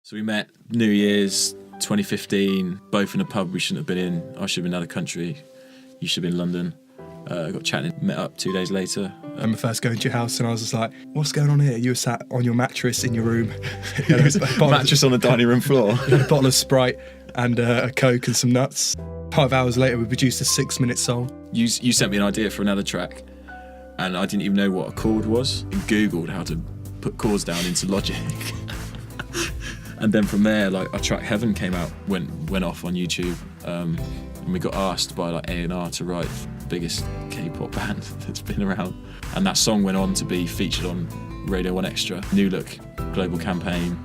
So we met New Year's 2015, both in a pub we shouldn't have been in. I should have been in another country, you should have been in London. Got chatting, met up 2 days later. I remember first going to your house and I was just like, what's going on here? You were sat on your mattress in your room. Mattress on the dining room floor. You had a bottle of Sprite and a Coke and some nuts. 5 hours later we produced a 6-minute song. You sent me an idea for another track and I didn't even know what a chord was. I Googled how to put chords down into Logic. And then from there, like, our track Heaven came out, went off on YouTube, and we got asked by like A&R to write the biggest K-pop band that's been around. And that song went on to be featured on Radio 1 Extra, New Look global campaign.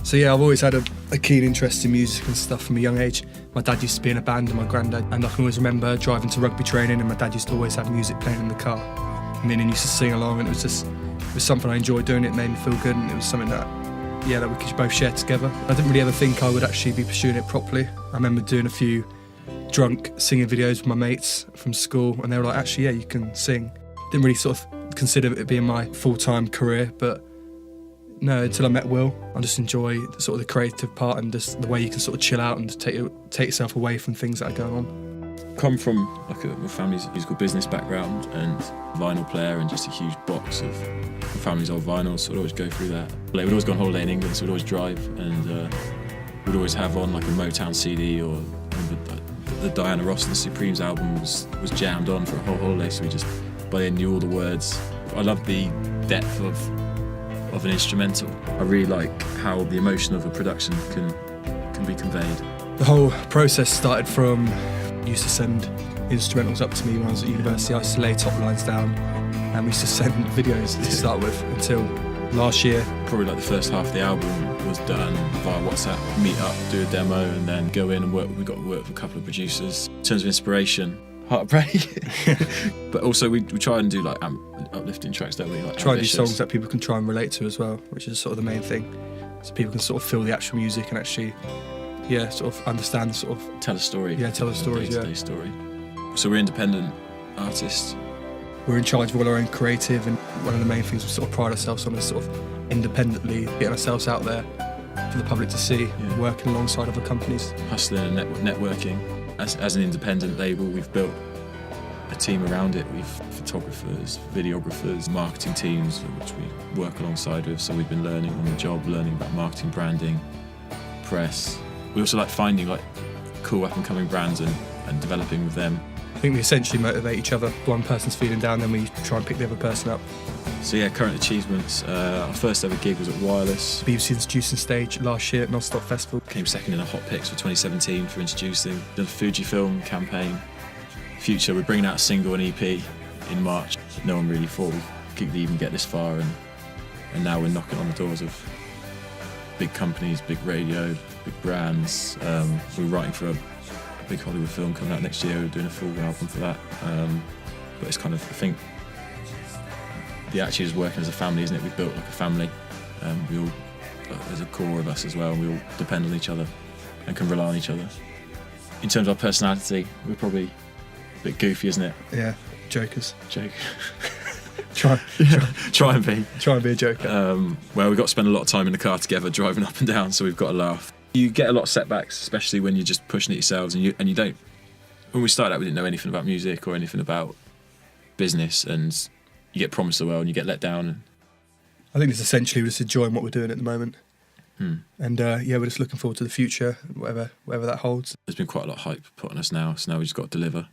So yeah, I've always had a keen interest in music and stuff from a young age. My dad used to be in a band and my granddad, and I can always remember driving to rugby training and my dad used to always have music playing in the car. And then he used to sing along, and it was something I enjoyed doing. It made me feel good, and it was something that we could both share together. I didn't really ever think I would actually be pursuing it properly. I remember doing a few drunk singing videos with my mates from school, and they were like, actually, yeah, you can sing. Didn't really sort of consider it being my full-time career, but no, until I met Will. I just enjoy the creative part and just the way you can sort of chill out and take yourself away from things that are going on. Come from like my family's musical business background and vinyl player and just a huge box of my family's old vinyls, so I'd always go through that. Like, we'd always go on holiday in England, so we'd always drive, and we'd always have on like a Motown CD, or the Diana Ross and the Supremes album was jammed on for a whole holiday, so we just by then knew all the words. I love the depth of an instrumental. I really like how the emotion of a production can be conveyed. The whole process started from, used to send instrumentals up to me when I was at university. I used to lay top lines down and we used to send videos to start with until last year. Probably like the first half of the album was done via WhatsApp, meet up, do a demo, and then go in and work. We got to work with a couple of producers. In terms of inspiration, Heartbreak. But also we try and do like uplifting tracks, don't we? Like try to do songs that people can try and relate to as well, which is sort of the main thing. So people can sort of feel the actual music and actually, yeah, sort of understand, sort of tell a story. Yeah, tell a story. Day-to-day story. So we're independent artists. We're in charge of all our own creative, and one of the main things we sort of pride ourselves on is sort of independently getting ourselves out there for the public to see, working alongside other companies. Hustling and networking. As an independent label, we've built a team around it. We've photographers, videographers, marketing teams, which we work alongside with. So we've been learning on the job, learning about marketing, branding, press. We also like finding like cool up and coming brands and developing with them. I think we essentially motivate each other. One person's feeling down, then we try and pick the other person up. So yeah, current achievements. Our first ever gig was at Wireless. BBC Introducing Stage last year at Non-Stop Festival. Came second in a Hot Picks for 2017 for Introducing. Done a Fujifilm campaign. Future, we're bringing out a single and EP in March. No one really thought we could even get this far, and now we're knocking on the doors of big companies, big radio, big brands. We're writing for a big Hollywood film coming out next year. We're doing a full album for that. But it's kind of, I think, the attitude is working as a family, isn't it? We've built like a family. We all, there's a core of us as well, and we all depend on each other and can rely on each other. In terms of our personality, we're probably a bit goofy, isn't it? Yeah, jokers. Joke. Try and be. Try and be a joker. Well, we've got to spend a lot of time in the car together, driving up and down, so we've got to laugh. You get a lot of setbacks, especially when you're just pushing it yourselves, and you don't. When we started out, we didn't know anything about music or anything about business, and you get promised the world and you get let down. I think it's essentially we're just enjoying what we're doing at the moment. And yeah, we're just looking forward to the future, whatever that holds. There's been quite a lot of hype put on us now, so now we just got to deliver.